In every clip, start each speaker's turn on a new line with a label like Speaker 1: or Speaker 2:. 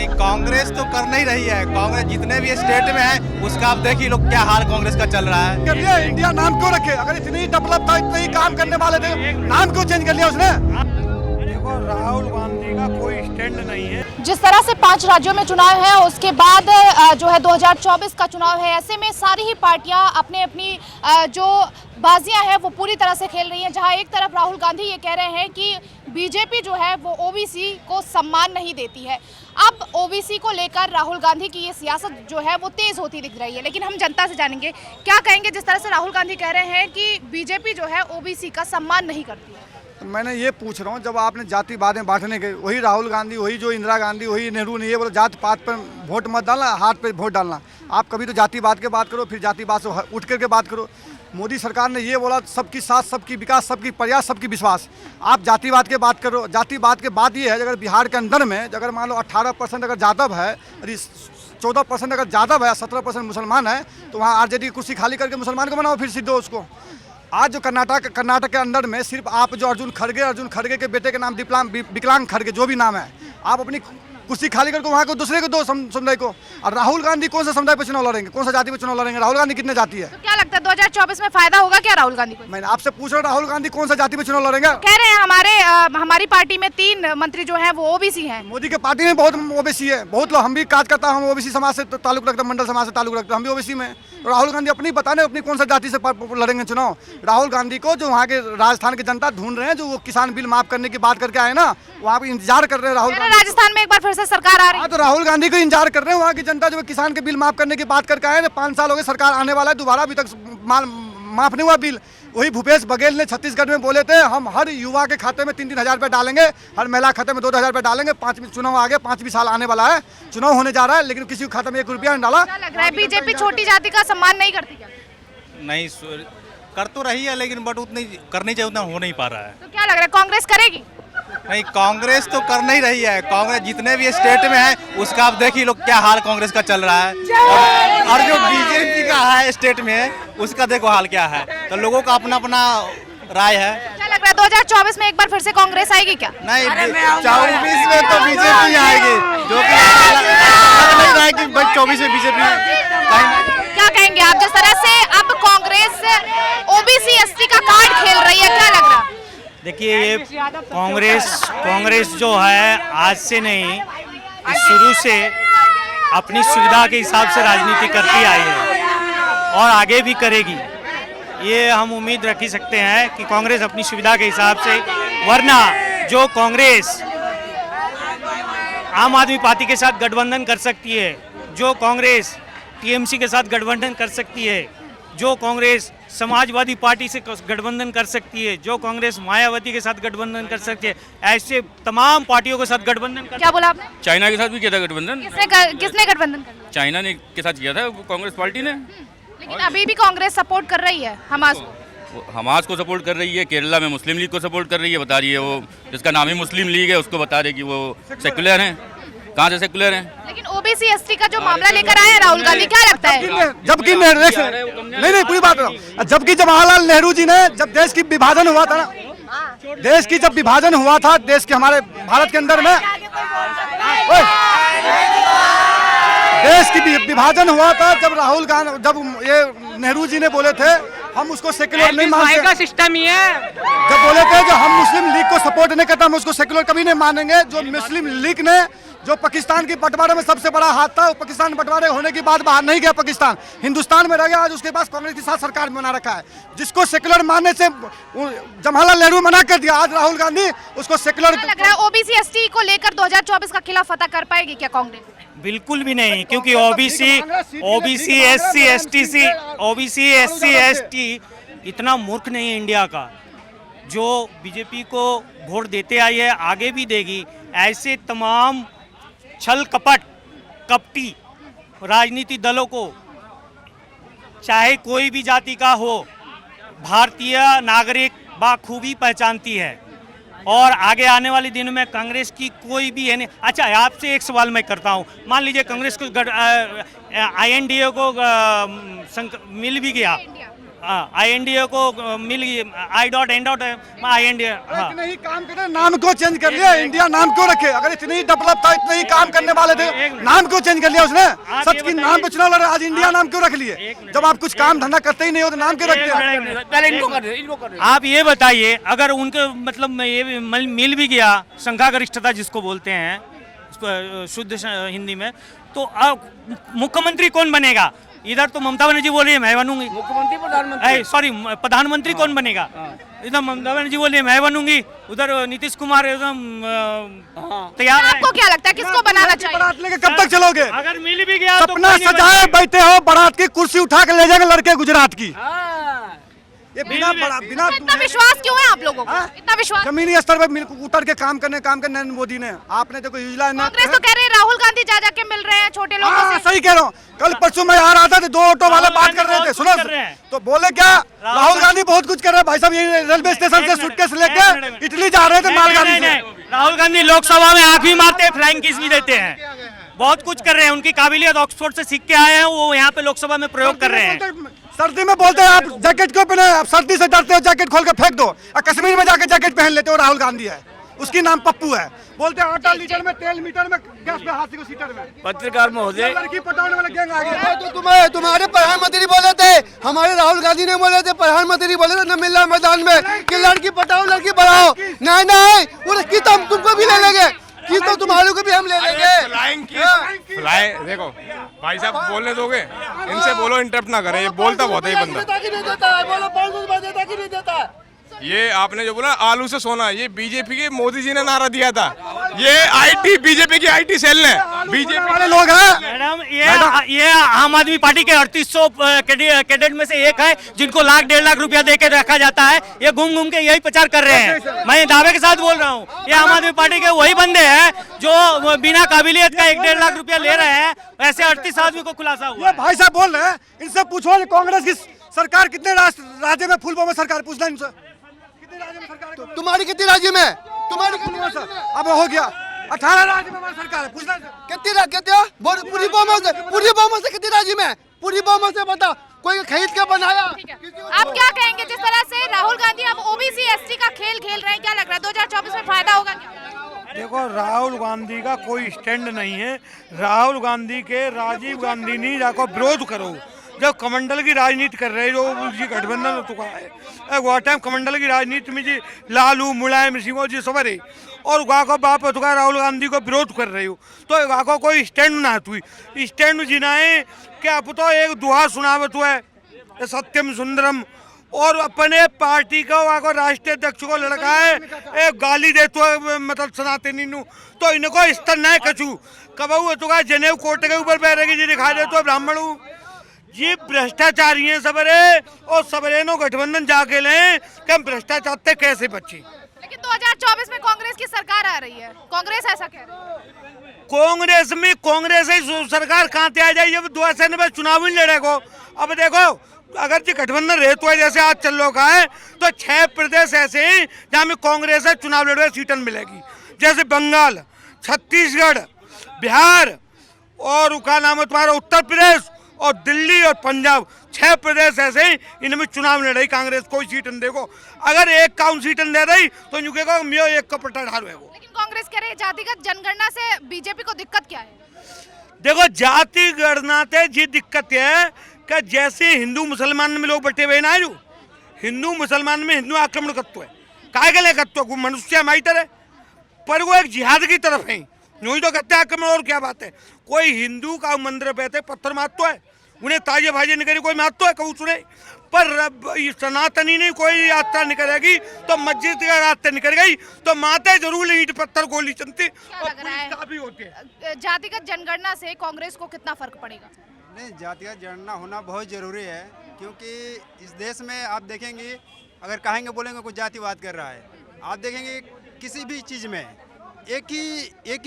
Speaker 1: नहीं, कांग्रेस तो कर नहीं रही है। कांग्रेस जितने भी स्टेट में है उसका आप देखिए लोग क्या हाल कांग्रेस का चल रहा है।
Speaker 2: कर लिया, इंडिया नाम क्यों रखे? अगर इतनी डेवलप था, इतने ही काम करने वाले थे, नाम क्यों चेंज कर लिया उसने?
Speaker 3: देखो, राहुल गांधी का कोई स्टैंड नहीं है।
Speaker 4: जिस तरह से 5 राज्यों में चुनाव है, उसके बाद जो है 2024 का चुनाव है, ऐसे में सारी ही पार्टियां अपने अपनी जो बाजियां हैं वो पूरी तरह से खेल रही हैं। जहां एक तरफ राहुल गांधी ये कह रहे हैं कि बीजेपी जो है वो ओबीसी को सम्मान नहीं देती है। अब ओबीसी को लेकर राहुल गांधी की ये सियासत जो है वो तेज होती दिख रही है, लेकिन हम जनता से जानेंगे क्या कहेंगे जिस तरह से राहुल गांधी कह रहे हैं कि बीजेपी जो है ओबीसी का सम्मान नहीं करती है।
Speaker 2: मैंने ये पूछ रहा हूँ, जब आपने जातिवाद बांटने के, वही राहुल गांधी, वही जो इंदिरा गांधी, वही नेहरू ने ये बोला जात पात पर वोट मत डालना, हाथ पे वोट डालना। आप कभी तो जातिवाद के बात करो, फिर जातिवाद से उठ करके बात करो। मोदी सरकार ने ये बोला सबकी साथ, सबकी विकास, सबकी प्रयास, सबकी विश्वास। आप जातिवाद के बात करो। जातिवाद के बाद ये है, अगर बिहार के अंदर में अगर मान लो 18% अगर यादव है, 14% अगर यादव है, 17% मुसलमान है, तो वहाँ आरजेडी की कुर्सी खाली करके मुसलमान को बनाओ, फिर सीट दो उसको। आज जो कर्नाटक के अंदर में सिर्फ आप जो अर्जुन खड़गे के बेटे के नाम विकलांग खड़गे, जो भी नाम है, आप अपनी कुर्सी खाली करके वहाँ को दूसरे को दो समुदाय को। और राहुल गांधी कौन सा समुदाय पर चुनाव लड़ेंगे, कौन सा जाति पर चुनाव लड़ेंगे? राहुल गांधी कितने जाति है?
Speaker 4: तो क्या लगता है 2024 में फायदा होगा क्या राहुल गांधी को?
Speaker 2: मैंने आपसे पूछ रहा हूँ, राहुल गांधी कौन सा जाति पे चुनाव लड़ेंगे?
Speaker 4: कह रहे हैं हमारी पार्टी में 3 मंत्री जो हैं वो ओबीसी हैं।
Speaker 2: मोदी के पार्टी में बहुत ओबीसी है, बहुत लोग। हम भी काज करता, हम ओबीसी समाज से ताल्लुक रखते, मंडल समाज से ताल्लुक रखते, हम भी ओबीसी में। तो राहुल गांधी अपनी बताने अपनी कौन सा जाति से लड़ेंगे चुनाव? राहुल गांधी को जो वहाँ के राजस्थान की जनता ढूंढ रहे हैं, जो वो किसान बिल माफ करने की बात करके आए ना, वहाँ पे इंतजार कर रहे हैं राहुल गांधी।
Speaker 4: राजस्थान में एक बार फिर से सरकार आ रही है,
Speaker 2: तो राहुल गांधी को इंतजार कर रहे हैं वहाँ की जनता, जो किसान के बिल माफ करने की बात करके आए। 5 साल हो गए, सरकार आने वाला है, दोबारा अभी तक माफ नहीं हुआ बिल। वही भूपेश बघेल ने छत्तीसगढ़ में बोले थे, हम हर युवा के खाते में 3-3 हज़ार रुपये डालेंगे, हर महिला खाते में 2-2 हज़ार रुपये डालेंगे। 5 चुनाव आगे, 5 साल आने वाला है, चुनाव होने जा रहा है, लेकिन किसी के खाते में 1 रुपया नहीं डाला।
Speaker 4: क्या लग रहा है बीजेपी छोटी जाति का सम्मान नहीं करती क्या?
Speaker 1: नहीं, कर तो रही है, लेकिन बट उतनी करनी चाहिए उतना हो नहीं पा रहा है।
Speaker 4: तो क्या लग रहा है कांग्रेस करेगी?
Speaker 1: नहीं, कांग्रेस तो कर नहीं रही है। कांग्रेस जितने भी स्टेट में है उसका आप देखिए लोग क्या हाल कांग्रेस का चल रहा है। और जो बीजेपी का है स्टेट में, उसका देखो हाल क्या है। तो लोगों का अपना अपना राय है।
Speaker 4: क्या लग रहा है 2024 में एक बार फिर से कांग्रेस आएगी क्या?
Speaker 1: नहीं, 24 में तो बीजेपी आएगी, जो कि नहीं रहा है कि 24 में बीजेपी।
Speaker 4: क्या कहेंगे आप जिस तरह से अब कांग्रेस ओबीसी एसटी का कार्ड खेल रही है, क्या लग रहा है?
Speaker 3: देखिए, ये कांग्रेस जो है आज से नहीं, शुरू से अपनी सुविधा के हिसाब से राजनीति करती आई है और आगे भी करेगी। ये हम उम्मीद रख ही सकते हैं कि कांग्रेस अपनी सुविधा के हिसाब से, वरना जो कांग्रेस आम आदमी पार्टी के साथ गठबंधन कर सकती है, जो कांग्रेस टीएमसी के साथ गठबंधन कर सकती है, जो कांग्रेस समाजवादी पार्टी से गठबंधन कर सकती है, जो कांग्रेस मायावती के साथ गठबंधन कर सकती है, ऐसे तमाम पार्टियों के साथ गठबंधन कर।
Speaker 4: क्या बोला आपने?
Speaker 5: चाइना के साथ भी किया था गठबंधन।
Speaker 4: किसने गठबंधन कर लिया?
Speaker 5: चाइना ने के साथ किया था कांग्रेस पार्टी ने।
Speaker 4: लेकिन अभी भी कांग्रेस सपोर्ट कर रही है हमास को।
Speaker 5: हमास को सपोर्ट कर रही है, केरला में मुस्लिम लीग को सपोर्ट कर रही है। बता रही है वो, जिसका नाम ही मुस्लिम लीग है, उसको बता रहे कि वो सेकुलर हैं। कहाँ से सेकुलर हैं?
Speaker 4: लेकिन ओबीसी एसटी का जो मामला लेकर आए हैं राहुल गांधी, क्या लगता है?
Speaker 2: जबकि नहीं पूरी बात, जबकि जवाहरलाल नेहरू जी ने, जब देश की विभाजन हुआ था ना, देश की जब विभाजन हुआ था, देश के हमारे भारत के अंदर में देश की विभाजन हुआ था, जब राहुल गांधी, जब ये नेहरू जी ने बोले थे हम उसको सेक्युलर नहीं मानते,
Speaker 6: सिस्टम ही है।
Speaker 2: जब बोले थे जो हम मुस्लिम लीग को सपोर्ट नहीं करता, हम उसको सेक्युलर कभी नहीं मानेंगे। जो मुस्लिम लीग ने, जो पाकिस्तान की बंटवारे में सबसे बड़ा हाथ था, वो पाकिस्तान बंटवारे होने के बाद बाहर नहीं गया, पाकिस्तान हिंदुस्तान में रह गया। आज उसके पास कांग्रेस के साथ सरकार बना रखा है, जिसको सेक्युलर मानने से जवाहरलाल नेहरू मना कर दिया। आज राहुल गांधी उसको सेक्युलर।
Speaker 4: लग रहा है ओबीसी एसटी को लेकर 2024 का किला फतह कर पाएगी क्या कांग्रेस?
Speaker 3: बिल्कुल भी नहीं, क्योंकि ओबीसी एससी एसटी इतना मूर्ख नहीं है इंडिया का, जो बीजेपी को वोट देते आई है, आगे भी देगी। ऐसे तमाम छल कपटी राजनीति दलों को, चाहे कोई भी जाति का हो, भारतीय नागरिक बाखूबी पहचानती है। और आगे आने वाले दिनों में कांग्रेस की कोई भी है नहीं। अच्छा, आपसे एक सवाल मैं करता हूँ, मान लीजिए कांग्रेस को INDA को मिल भी गया, INDA को मिल गई, I dot and dot INDA। हाँ,
Speaker 2: इतने ही काम करे, नाम क्यों चेंज कर लिया? इंडिया नाम क्यों रखे? अगर इतनी ही डेवलप था, इतने ही काम करने वाले थे, नाम क्यों चेंज कर लिया उसने? सच की नाम पे चुनाव लड़ा, आज इंडिया नाम क्यों रख लिए? जब आप कुछ काम धंधा करते ही नहीं हो तो नाम क्यों रखते हैं?
Speaker 5: पहले इनको कर दे।
Speaker 3: आप ये बताइए, अगर उनके मतलब ये मिल भी गया संख्या गरिष्ठता जिसको बोलते हैं उसको शुद्ध हिंदी में, तो अब मुख्यमंत्री कौन बनेगा? इधर तो ममता बनर्जी बोल रही है मैं बनूंगी
Speaker 5: मुख्यमंत्री प्रधानमंत्री,
Speaker 3: सॉरी प्रधानमंत्री कौन बनेगा? इधर ममता बनर्जी बोल रही है मैं बनूंगी, उधर नीतीश कुमार एकदम तैयार है।
Speaker 4: आपको क्या लगता है किसको बनाना चाहिए?
Speaker 2: बारात लेके कब तक चलोगे?
Speaker 3: अगर मिल भी गया तो
Speaker 2: सपना
Speaker 3: कोई नहीं
Speaker 2: सजाए बैठे हो, बारात की कुर्सी उठा के ले जाएंगे लड़के गुजरात की। ये बिना बिना
Speaker 4: इतना विश्वास क्यों है आप लोगों को? इतना विश्वास?
Speaker 2: जमीनी स्तर पे उतर के काम करने नरेंद्र मोदी ने, आपने देखो योजना
Speaker 4: कांग्रेस तो कह रही है राहुल गांधी जा के मिल रहे हैं छोटे लोगों से।
Speaker 2: सही कह रहा हूँ। कल परसों मैं आ रहा था तो 2 ऑटो वाले बात कर रहे थे, सुनो तो बोले क्या राहुल गांधी बहुत कुछ कर रहे हैं भाई साहब, ये रेलवे स्टेशन से सूटकेस लेके इटली जा रहे थे मालगाड़ी से।
Speaker 3: राहुल गांधी लोकसभा में आंख भी मारते हैं, फ्लाइंग किस भी देते हैं, बहुत कुछ कर रहे हैं। उनकी काबिलियत ऑक्सफोर्ड से सीख के आए हैं, वो यहाँ पे लोकसभा में प्रयोग कर रहे हैं।
Speaker 2: सर्दी में बोलते हैं आप जैकेट क्यों पहने? आप सर्दी से डरते हो, जैकेट खोल के फेंक दो। और कश्मीर में जाके जैकेट पहन लेते हो। राहुल गांधी है, उसकी नाम पप्पू है, बोलते हैं 8 लीटर में तेल, मीटर में गैस में, हाथी को सीटर में।
Speaker 5: पत्रकार महोदय,
Speaker 2: लड़की पटाने वाले गैंग आ गए।
Speaker 6: तो तुम्हारे प्रधानमंत्री बोले थे, हमारे राहुल गांधी ने बोले थे, प्रधानमंत्री बोले थे नमिल्ला मैदान में कि लड़की पटाओ लड़की बढ़ाओ। नहीं नहीं, उसकी तो हम तुमको भी ले लेंगे, की तो तुम्हारे को भी हम ले लेंगे।
Speaker 7: देखो भाई साहब बोलने दोगे? इनसे बोलो, इंटरप्ट ना करें, ये बोलता बहुत है ये बंदा।
Speaker 6: बोलो 500 रुपए देता कि नहीं देता?
Speaker 7: ये आपने जो बोला आलू से सोना, ये बीजेपी के मोदी जी ने नारा दिया था। ये आईटी बीजेपी की आईटी सेल ने, बीजेपी
Speaker 2: वाले लोग हैं
Speaker 3: मैडम, ये आम आदमी पार्टी के 3800 कैडेट में से एक है जिनको लाख 1.5 लाख रुपया दे के रखा जाता है। ये घूम घूम के यही प्रचार कर रहे हैं, मैं दावे के साथ बोल रहा हूँ। ये आम आदमी पार्टी के वही बंदे हैं जो बिना काबिलियत का 1.5 लाख रुपया ले रहे हैं। ऐसे 38 आदमी को खुलासा हुआ
Speaker 2: ये भाई साहब बोल रहे हैं। इनसे पूछो कि कांग्रेस की सरकार कितने राज्य में फुल में सरकार, पूछना इनसे राज्य में सरकार है?
Speaker 6: तुम्हारी कितनी राज्य में? तुम्हारी कितनी राज्य में?
Speaker 2: अब हो गया 18 राज्य में हमारी सरकार है, पूछना
Speaker 6: कितनी पूरी बहुमत से कितनी राज्य में? पूरी बहुमत से बता, कोई खरीद के बनाया?
Speaker 4: आप क्या कहेंगे जिस तरह से राहुल गांधी अब ओबीसी एसटी का खेल खेल रहे हैं, क्या लग रहा है 2024 में फायदा होगा क्या?
Speaker 8: देखो, राहुल गांधी का कोई स्टैंड नहीं है। राहुल गांधी के राजीव गांधी ने जाकर विरोध करो। जब कमंडल की राजनीति कर रहे जो जी गठबंधन हो चुका है, वो टाइम कमंडल की राजनीति में जी लालू मुलायम सिंह जी सब रहे, और वहाँ को बाप हो चुका राहुल गांधी को विरोध कर रहे हो, तो वहाँ को कोई स्टैंड ना हुई। स्टैंड जिनाए क्या तो एक दुहा सुनावत हुआ है सत्यम सुंदरम, और अपने पार्टी को वहाँ को राष्ट्रीय अध्यक्ष को लड़का है एक गाली देते हुए, मतलब सनातनी नु, तो इनको स्तर न कछू कबू तो जनेऊ कोर्ट के ऊपर पैरेगी जी दिखा दे तो ब्राह्मण जी भ्रष्टाचारी हैं सबरे, और सबरे नो गठबंधन जाके लें कि हम भ्रष्टाचार से कैसे बचे।
Speaker 4: लेकिन 2024 में कांग्रेस की सरकार आ रही है, कांग्रेस ऐसा कह रही है।
Speaker 3: कांग्रेस में कांग्रेस ही सरकार कहाँ से आ जाए जब 2009 चुनाव ही लड़े को। अब देखो, अगर जी गठबंधन रहता है जैसे आज चल रहा है, तो 6 प्रदेश ऐसे हैं जहाँ में कांग्रेस है चुनाव लड़े सीटन मिलेगी, जैसे बंगाल, छत्तीसगढ़, बिहार, और उसका नाम है तुम्हारा उत्तर प्रदेश, और दिल्ली और पंजाब। 6 प्रदेश ऐसे ही इनमें चुनाव लड़ रही कांग्रेस, कोई सीटन देखो। अगर एक काउंट सीटन दे रही तो यूँ कहेगा मैं एक का पट्टा ढाल।
Speaker 4: लेकिन कांग्रेस कह रही है जातिगत जनगणना से बीजेपी को दिक्कत क्या है?
Speaker 3: देखो, जाति गणना से जी दिक्कत है कि जैसे हिंदू मुसलमान में लोग बटे हुए ना, जो हिंदू मुसलमान में हिंदू आक्रमण करते हैं, काय के लिए करते हो? मनुष्य हमारी तरह, पर वो एक जिहाद की तरफ है, यूँ ही तो करते हैं आक्रमण। और क्या बात है? कोई हिंदू का मंदिर पे पत्थर मारता है, उन्हें ताजे भाजे निकले कोई मारता है, कहूँ सुने, पर सनातनी नहीं कोई यात्रा निकलेगी तो मस्जिद का रास्ते निकल गई तो माते जरूर ईंट पत्थर गोली चलती
Speaker 4: काफी होती है। जातिगत जनगणना से कांग्रेस को कितना फर्क पड़ेगा?
Speaker 9: नहीं, जातिगत जनगणना होना बहुत ज़रूरी है, क्योंकि इस देश में आप देखेंगे, अगर कहेंगे बोलेंगे कुछ जातिवाद कर रहा है, आप देखेंगे किसी भी चीज़ में एक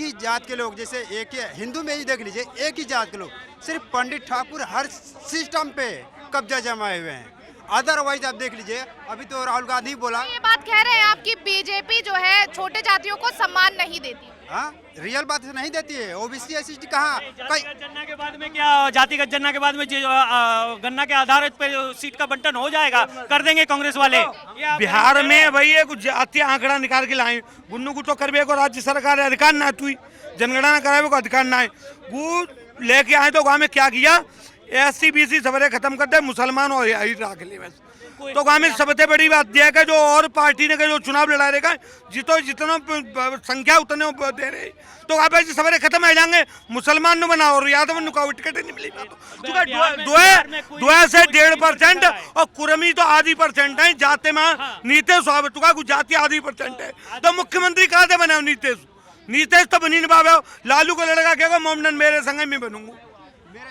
Speaker 9: ही जात के लोग, जैसे एक ही हिंदू में ही देख लीजिए, एक ही जात के लोग, सिर्फ पंडित ठाकुर हर सिस्टम पे कब्जा जमाए हुए हैं। अदरवाइज आप देख लीजिए, अभी तो राहुल गांधी बोला,
Speaker 4: ये बात कह रहे हैं आप कि बीजेपी जो है छोटे जातियों को सम्मान नहीं देती।
Speaker 9: हाँ, रियल बात नहीं देती है। ओबीसी एससी कहाँ
Speaker 3: जातिगत जनगणना के बाद में क्या जातिगत जनगणना के बाद में गन्ना के आधार पे सीट का बंटन हो जाएगा, कर देंगे कांग्रेस वाले।
Speaker 8: बिहार में भाई ये कुछ जातीय आंकड़ा निकाल के लाए, गुन्नू को तो करवे को राज्य सरकार अधिकार ना तू जनगणना करावे को अधिकार ना है। वो लेके आए तो गाँव में क्या किया, SC BC सबरे खत्म कर दे, मुसलमान और यही राख ले बस। तो गाँव में सबसे बड़ी बात यह है कि जो और पार्टी ने जो चुनाव लड़ा रहेगा जितना संख्या उतने दे रहे, तो वहाँ पे सबरे खत्म हो जाएंगे। मुसलमान ने बना और यादव ने टिकट नहीं मिली, दो से 1.5% और कुरमी तो आधी % है जाते में। नीतीश जाति आधी % है, तो मुख्यमंत्री कहाँ से बना नीतीश तो बनी नहीं पावे। लालू को लड़का कहेगा मोमडन मेरे संग में बनूंगा।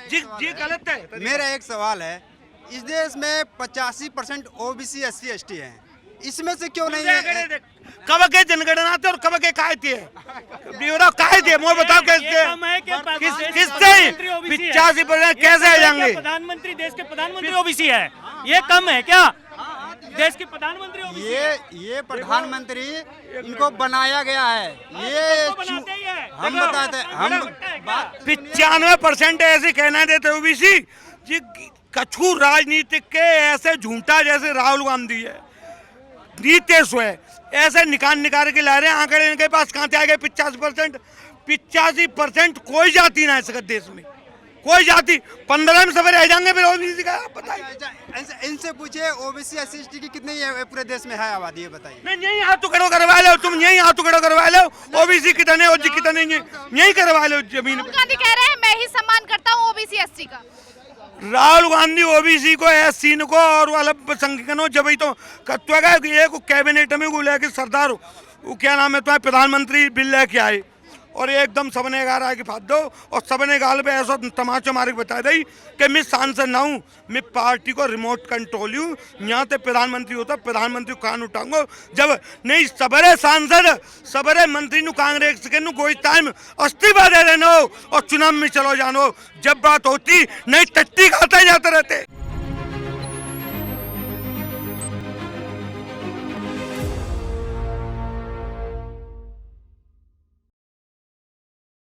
Speaker 8: जी गलत है।
Speaker 9: मेरा एक सवाल है, इस देश में 85% ओबीसी SC ST हैं, इसमें से क्यों नहीं है?
Speaker 8: कब के जनगणना थे और कब के काहे थे, ब्यूरो काहे थे, मुझे बताओ कैसे किससे 85% कैसे आ जाएंगे?
Speaker 3: प्रधानमंत्री, देश के प्रधानमंत्री ओबीसी है, ये कम है क्या? देश के प्रधानमंत्री ओबीसी
Speaker 9: ये प्रधानमंत्री इनको बनाया गया है, ये हम बताते हैं। हम
Speaker 8: 95% ऐसे कहना देते ओबीसी जी। कछु राजनीतिक के ऐसे झूठा जैसे राहुल गांधी है, नीतीश है, ऐसे निकाल के ला रहे हैं आंकड़े। इनके पास कहाँ से आ गए 85%? कोई जाति ना है इस देश में, कोई जाति 15 में सब रह जाएंगे फिर ओबीसी का। आप बताइए,
Speaker 9: इनसे पूछिए ओबीसी SC ST की कितनी पूरे देश में है आबादी, ये बताइए।
Speaker 8: नहीं, यही हाथ टुकड़ो करवा लो, तुम यही हाथ टुकड़ो करवा लो। ओबीसी कितने ओजी कितने यही करवा लो जमीन।
Speaker 4: राहुल गांधी कह रहे हैं मैं ही सम्मान करता हूँ ओबीसी SC का।
Speaker 8: राहुल गांधी ओबीसी को SC को और अल्पसंख्यकों जब ही तो एक कैबिनेट में वो लेके सरदार वो क्या नाम है तुम्हारे प्रधानमंत्री बिल लेके आए और एकदम सबने गारा के फाद दो और सबने गाल पे ऐसा तमाचा मारे बता दी कि मैं सांसद ना हूँ, मैं पार्टी को रिमोट कंट्रोल हूँ। यहाँ पे प्रधानमंत्री होता, प्रधानमंत्री कान उठाऊंगा जब नहीं सबरे सांसद सबरे मंत्री नु कांग्रेस के नु कोई टाइम इस्तीफा दे देना और चुनाव में चलो जानो। जब बात होती नहीं टट्टी खाते जाते रहते।